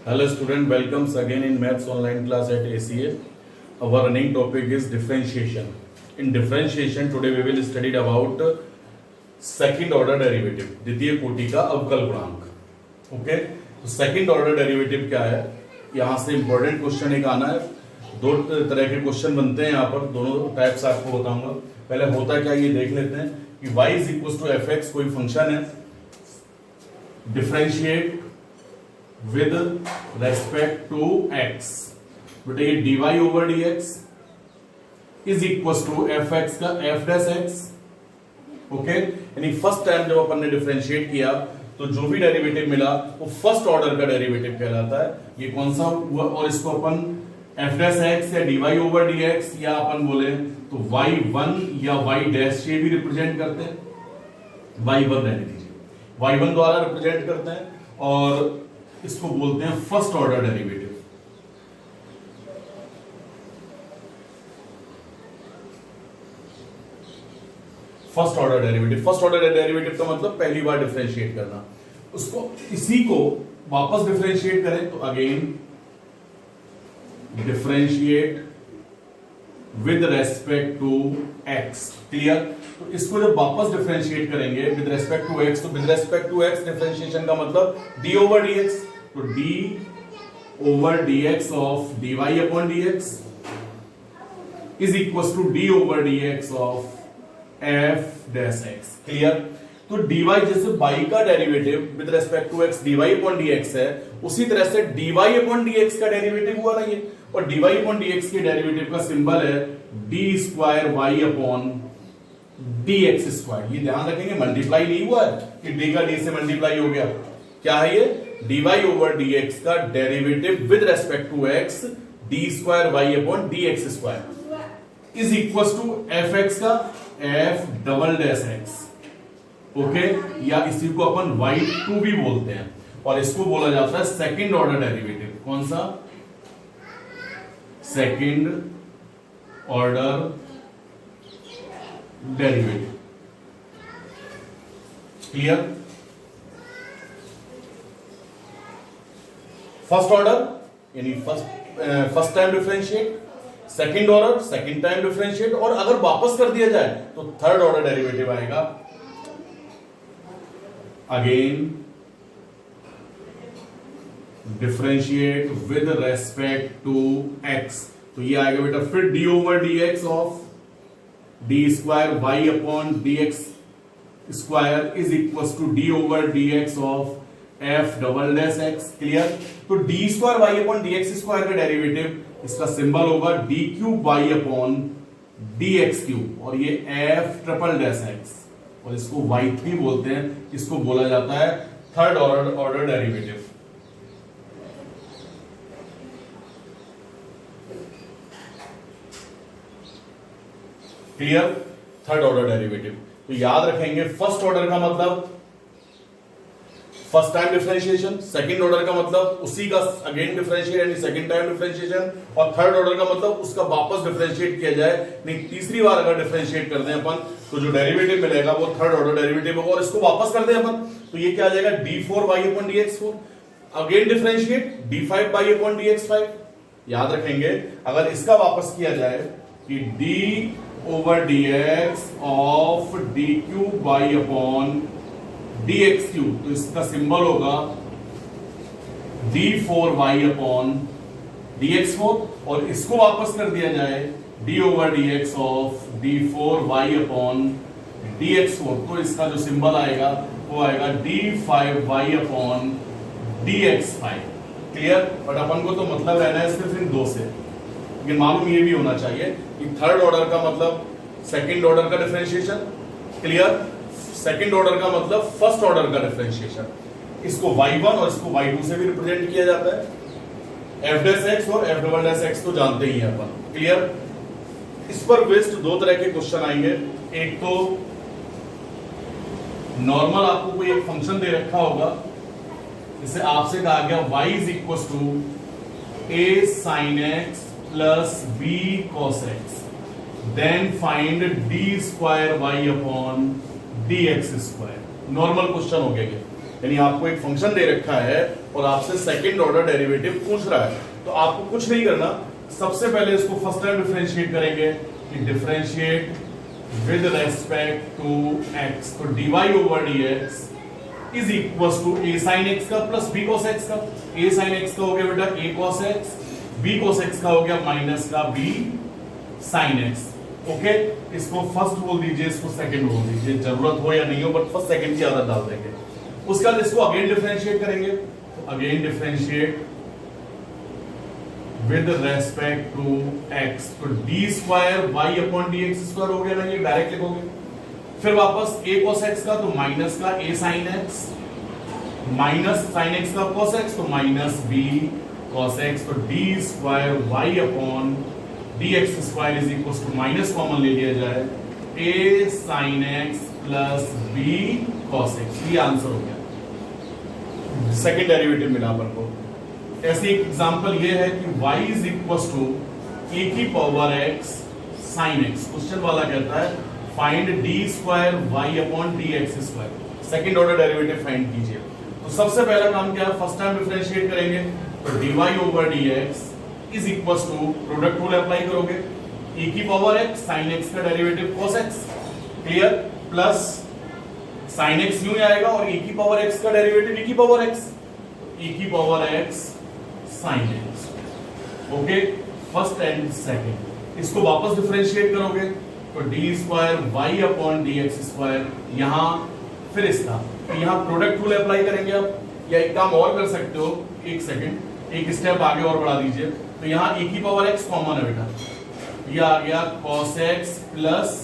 Hello student, welcomes again in Maths online class at ACA. Our running topic is differentiation. In differentiation, today we will study about second order derivative, द्वितीय कोटि का अवकल गुणांक. Okay, तो second order derivative क्या है? यहाँ से इंपॉर्टेंट क्वेश्चन एक आना है. दो तरह के क्वेश्चन बनते हैं यहाँ पर, दोनों टाइप्स आपको बताऊंगा. पहले होता क्या ये देख लेते हैं कि y is equal to f x कोई फंक्शन है, differentiate with respect to x. बेटा ये dy over dx is equal to f x का एफ डैश एक्स. ओके, यानी फर्स्ट टाइम जब अपन ने डिफरेंशिएट किया तो जो भी डेरिवेटिव मिला वो फर्स्ट ऑर्डर का डेरिवेटिव कहलाता है. ये कौन सा हुआ? और इसको अपन एफ डैश एक्स या dy ओवर dx या अपन बोले तो y1 या y डैश से भी रिप्रेजेंट करते हैं. y1 रहने दीजिए, y1 द्वारा रिप्रेजेंट करते हैं और इसको बोलते हैं first order derivative. First order derivative का मतलब पहली बार डिफरेंशिएट करना. उसको इसी को वापस डिफरेंशिएट करें तो again differentiate with respect to x. Clear? तो इसको जब वापस डिफरेंशिएट करेंगे विद रेस्पेक्ट टू x, तो with respect to x differentiation का मतलब d ओवर dx. तो d over dx of dy upon dx is equal to d over dx of f dash x. Clear? तो dy जैसे y का derivative with respect to x dy upon dx है, उसी तरह से dy upon dx का derivative हुआ ना ये, और dy अपॉन dx के डेरिवेटिव का सिंबल है d square y upon dx square. ये ध्यान रखेंगे, मल्टीप्लाई नहीं हुआ है कि d का d से मल्टीप्लाई हो गया. क्या है ये? dy ओवर dx का derivative with respect to x d square y upon dx square is equal to f x का f double dash x. Okay, या इसी को अपन y2 भी बोलते हैं और इसको बोला जाता है सेकंड ऑर्डर डेरिवेटिव. कौन सा? Second order derivative. Clear? First order यानी first time differentiate, second order second time differentiate, और अगर वापस कर दिया जाए तो थर्ड ऑर्डर डेरिवेटिव आएगा. Again differentiate with respect to x. तो ये आएगा बेटा फिर d over dx of d square y upon dx square is equal to d over dx of f double dash x. Clear? तो d square y upon dx square का derivative, इसका symbol होगा d cube y upon dx cube, और ये f triple dash x, और इसको y3 बोलते हैं. इसको बोला जाता है third order derivative. Clear? Third order derivative. तो याद रखेंगे फर्स्ट ऑर्डर का मतलब first time differentiation, second order का मतलब उसी का अगेन डिफरेंशिएट यानी सेकंड टाइम डिफरेंशिएशन, और थर्ड ऑर्डर का मतलब उसका वापस डिफरेंशिएट किया जाए. नहीं, तीसरी बार अगर डिफरेंशिएट कर दें अपन तो जो डेरिवेटिव मिलेगा वो थर्ड ऑर्डर डेरिवेटिव होगा, और इसको वापस कर दें अपन तो ये क्या आ जाएगा d4y upon dx4. Again differentiate d5y upon dx5. याद रखेंगे अगर इसका वापस किया जाए कि d over dx of d cube y upon dx cube, तो इसका सिंबल होगा d4y अपॉन dx4, और इसको वापस कर दिया जाए d over dx of d4y upon dx4, तो इसका जो सिंबल आएगा वो आएगा d5y upon dx5. Clear? But अपन को तो मतलब रहना है सिर्फ इन दो से, लेकिन मालूम ये भी होना चाहिए कि थर्ड ऑर्डर का मतलब सेकंड ऑर्डर का डिफरेंशिएशन. क्लियर? सेकंड ऑर्डर का मतलब फर्स्ट ऑर्डर का डिफरेंशिएशन. इसको y1 और इसको y2 से भी रिप्रेजेंट किया जाता है. f डैश x और f डबल डैश x तो जानते ही हैं अपन. क्लियर? इस पर बेस्ड दो तरह के क्वेश्चन आएंगे. एक तो नॉर्मल आपको कोई एक फंक्शन दे रखा होगा, जैसे आपसे कहा गया y is equal to a sin x plus b cos x, then find d square y upon dx square. Normal question हो गया. यानी आपको एक फंक्शन दे रखा है और आपसे सेकंड ऑर्डर डेरिवेटिव पूछ रहा है, तो आपको कुछ नहीं करना, सबसे पहले इसको फर्स्ट टाइम डिफरेंशिएट करेंगे कि differentiate with respect to x, तो dy over dx is equal to a sin x का प्लस b cos x का। a sin x का हो गया बेटा a cos x, b cos x का हो गया माइनस का b sin x। ओके, इसको फर्स्ट बोल दीजिए, इसको सेकंड बोल दीजिए, जरूरत हो या नहीं हो बट फर्स्ट सेकंड की आदत डाल देंगे। उसके बाद इसको अगेन डिफरेंशिएट करेंगे, तो again differentiate with respect to x, तो d square y upon dx square हो गया ना, ये डायरेक्ट लिखोगे। फिर वापस a cos x का तो माइनस का a sin x, minus sin x का cos x तो माइनस b cos x, तो d square y upon dx square is equal to minus common ले लिया जाए a sin x plus b cos x, ये answer हो गया, second derivative मिला अपन को। ऐसे एक एग्जांपल ये है कि y is equal to a की power x sin x। Question वाला कहता है find d square y upon dx square, second order derivative find कीजिए। तो सबसे पहला काम क्या है, फर्स्ट टाइम डिफरेंशिएट करेंगे, तो dy over dx is equal to product rule apply करोगे, e की पावर x sin x का derivative cos x, clear, plus sin x यूं आएगा और e की पावर x का डेरिवेटिव e की पावर x, e की power x sin x। Okay, first and second, इसको वापस डिफरेंशिएट करोगे तो d square y upon dx square, यहां फिर इसका, तो यहां प्रोडक्ट रूल अप्लाई करेंगे आप, या एक काम और कर सकते हो, एक सेकंड, एक स्टेप आगे और बढ़ा दीजिए, तो यहां e की पावर x कॉमन है बेटा, ये आ गया cos x plus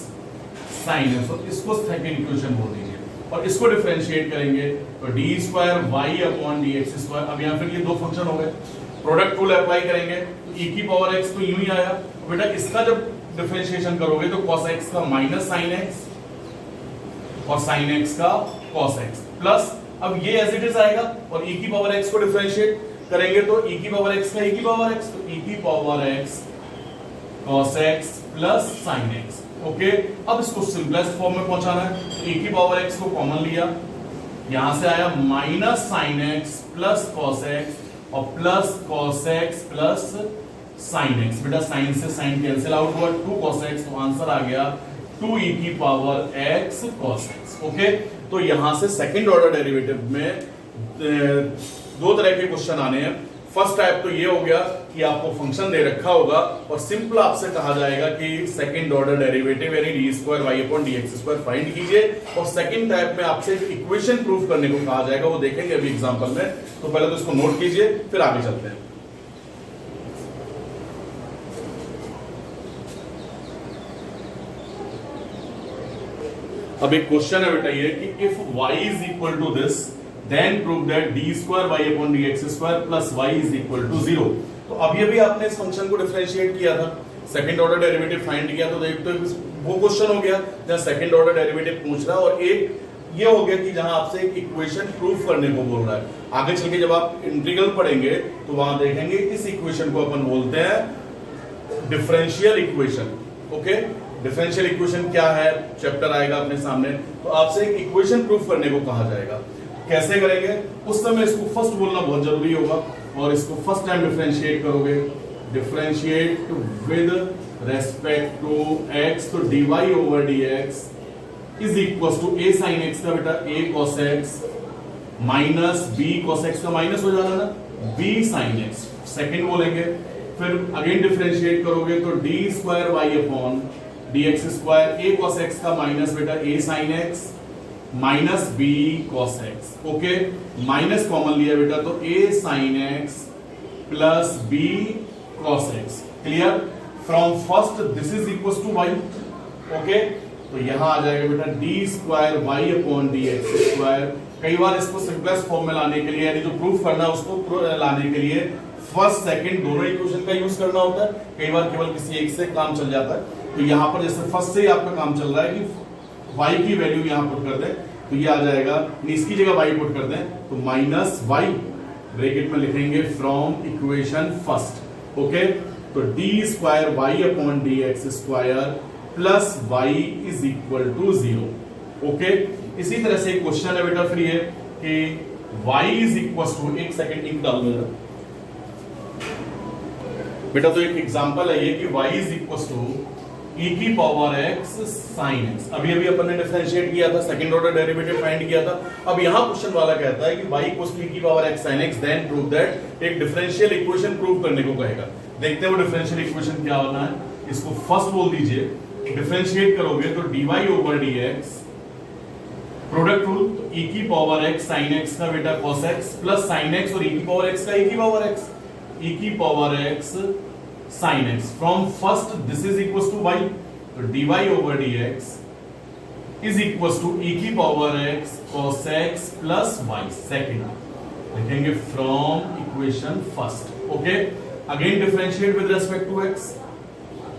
sin x, तो इसको सेकंड इक्वेशन बोल दीजिए और इसको डिफरेंशिएट करेंगे तो d square y upon dx square. अब यहां फिर ये दो फंक्शन हो गए, प्रोडक्ट रूल अप्लाई करेंगे तो e की पावर x तो यूं ही आया, तो बेटा इसका जब डिफरेंशिएशन करोगे तो cos x का माइनस sin x और sin x का cos x, प्लस अब ये एज इट इज आएगा और e की पावर x को डिफरेंशिएट करेंगे तो e की पावर x का e की पावर x, तो e की power x cos x plus sin x। Okay, अब इसको सिंपलेस्ट फॉर्म में पहुंचाना है, तो e की पावर x को कॉमन लिया, यहां से आया minus sin x plus cos x और plus cos x plus sin x, बेटा sin से sin कैंसिल आउट हुआ, 2 cos x, तो आंसर आ गया 2e की power x cos x। Okay, तो यहां से सेकंड ऑर्डर डेरिवेटिव में दो तरह के क्वेश्चन आने हैं। फर्स्ट टाइप तो ये हो गया कि आपको फंक्शन दे रखा होगा और सिंपल आपसे कहा जाएगा कि सेकंड ऑर्डर डेरिवेटिव यानी d square y upon dx square find कीजिए, और सेकंड टाइप में आपसे इक्वेशन प्रूफ करने को कहा जाएगा, वो देखेंगे अभी एग्जांपल में। तो पहले तो इसको नोट कीजिए, फिर आगे चलते हैं। अब एक क्वेश्चन है बेटा ये कि if y is equal to this then prove that d square y upon dx square plus y is equal to 0। तो अभी अभी आपने इस फंक्शन को डिफरेंशिएट किया था, सेकंड ऑर्डर डेरिवेटिव फाइंड किया, तो एक तो वो क्वेश्चन हो गया जहां सेकंड ऑर्डर डेरिवेटिव पूछ रहा है, और एक ये हो गया कि जहां आपसे एक इक्वेशन प्रूफ करने को बोल रहा है। आगे चल के जब आप इंटीग्रल पढ़ेंगे तो वहां देखेंगे इस इक्वेशन को अपन बोलते हैं differential equation. Okay, differential equation क्या है, चैप्टर आएगा अपने सामने, तो आपसे एक इक्वेशन प्रूफ करने को कहा जाएगा। कैसे करेंगे, उस समय इसको फर्स्ट बोलना बहुत जरूरी होगा, और इसको फर्स्ट टाइम डिफरेंशिएट करोगे, differentiate with respect to x, तो dy over dx is equal to a sin x का बेटा a cos x minus b cos x का माइनस हो जाना ना b sin x, सेकंड बोलेंगे। फिर अगेन डिफरेंशिएट करोगे तो d square y upon dx square a cos x का माइनस बेटा a sin x minus b cos x। Okay, minus common लिया बेटा तो a sin x plus b cos x, clear. From first this is equal to y। Okay, तो यहां आ जाएगा बेटा d square y upon dx square. कई बार इसको सिंपलेस्ट फॉर्म में लाने के लिए, यानी जो प्रूफ करना है उसको लाने के लिए फर्स्ट सेकंड दोनों इक्वेशन का यूज करना होता है, कई बार केवल किसी एक से काम चल जाता है। तो यहां पर जैसे फर्स्ट से ही आपका काम चल रहा है कि y की वैल्यू यहां पुट कर दें, तो ये आ जाएगा, इसकी जगह y पुट कर दें तो माइनस y ब्रैकेट में लिखेंगे फ्रॉम इक्वेशन फर्स्ट। ओके, तो d square y upon dx square plus y is equal to 0। Okay, इसी तरह से एक क्वेश्चन है बेटा फिर ये कि y इज इक्वल टू, एक सेकेंड इंक डाल दो बेटा। तो एक एग्जांपल है ये कि y is equal to e की पावर x sin x। अभी अभी अपन ने डिफरेंशिएट किया था, सेकंड ऑर्डर डेरिवेटिव फाइंड किया था। अब यहां क्वेश्चन वाला कहता है कि y इक्वल टू e की power x sin x, then prove that, एक डिफरेंशियल इक्वेशन प्रूव करने को कहेगा। देखते हैं वो डिफरेंशियल इक्वेशन क्या होना है। इसको फर्स्ट बोल दीजिए, डिफरेंशिएट करोगे तो dy over dx, product rule, तो e की पावर x sin x का बेटा cos x plus sin x और e की पावर x का e की पावर x, e की power x sin x from first this is equals to y, तो dy over dx is equals to e की power x cos x plus y। Second लिखेंगे from equation first, okay. Again differentiate with respect to x,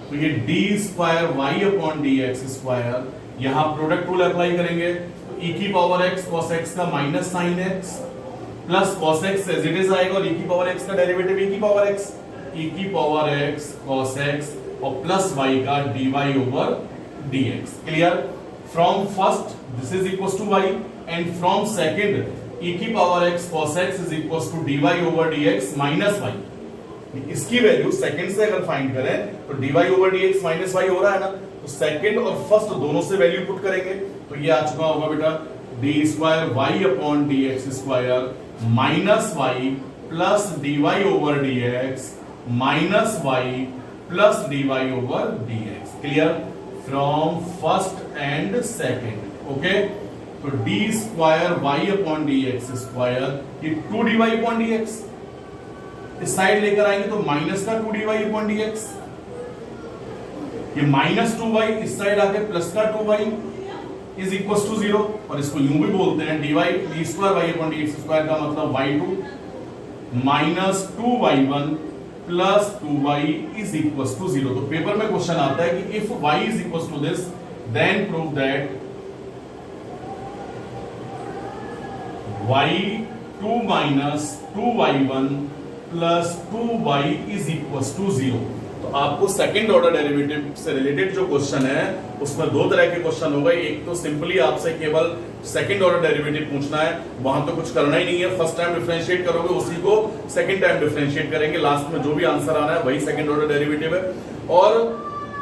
तो ये d square y upon dx square, यहां product rule apply करेंगे तो e की power x cos x का minus sin x plus cos x as it is आएगा और e की पावर x का डेरिवेटिव e की पावर x, e की पावर x cos x और प्लस y का dy over dx। Clear? From first this is equal to y and from second e की power x cos x is equal to dy over dx minus y। इसकी value second से अगर find करें तो dy over dx minus y हो रहा है ना, तो सेकंड और फर्स्ट दोनों से वैल्यू पुट करेंगे तो ये आ चुका होगा बेटा d square y upon dx square minus y plus dy over dx minus y plus dy over dx। Clear? From first and second, okay. तो d square y upon dx square, ये 2dy upon dx, इस side लेकर आएंगे तो minus का 2dy upon dx, ये minus 2y, इस side आके प्लस का 2y इज इक्वल टू 0, और इसको यूं भी बोलते हैं dy square y upon dx square का मतलब y2 minus 2y1 plus 2y is equal to 0। तो पेपर में क्वेश्चन आता है कि if y is equal to this then prove that y2 minus 2y1 plus 2y is equal to 0। तो आपको second order derivative से रिलेटेड जो question है उसमें दो तरह के क्वेश्चन होगा। एक तो सिंपली आपसे केवल सेकंड ऑर्डर डेरिवेटिव पूछना है, वहां तो कुछ करना ही नहीं है। फर्स्ट टाइम डिफरेंशिएट करोगे उसी को सेकंड टाइम डिफरेंशिएट करेंगे, लास्ट में जो भी आंसर आना है वही सेकंड ऑर्डर डेरिवेटिव है। और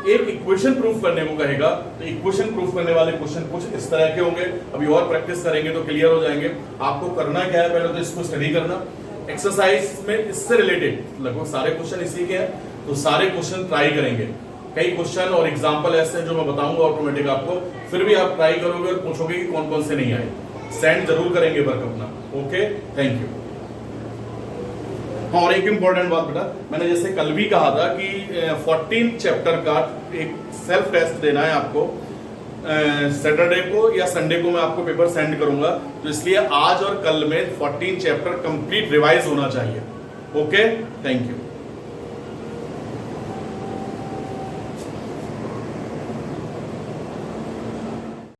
एक इक्वेशन प्रूफ करने को कहेगा, तो इक्वेशन प्रूफ करने वाले क्वेश्चन कुछ इस तरह के होंगे। अभी और प्रैक्टिस करेंगे तो क्लियर हो जाएंगे। आपको करना क्या है, पहले तो इसको स्टडी करना। एक्सरसाइज में इससे रिलेटेड लगभग सारे क्वेश्चन इसी के हैं, तो सारे क्वेश्चन ट्राई करेंगे। कई क्वेश्चन और एग्जांपल ऐसे हैं जो मैं बताऊंगा ऑटोमेटिक आपको, फिर भी आप ट्राई करोगे और पूछोगे कि कौन कौन से नहीं आए। सेंड जरूर करेंगे वर्क अपना, ओके। Thank you. और एक इंपॉर्टेंट बात बेटा, मैंने जैसे कल भी कहा था कि 14 चैप्टर का एक सेल्फ टेस्ट देना है आपको। सैटरडे को या संडे को मैं आपको पेपर सेंड करूंगा, तो इसलिए आज और कल में 14 चैप्टर कंप्लीट रिवाइज होना चाहिए, ओके। Thank you.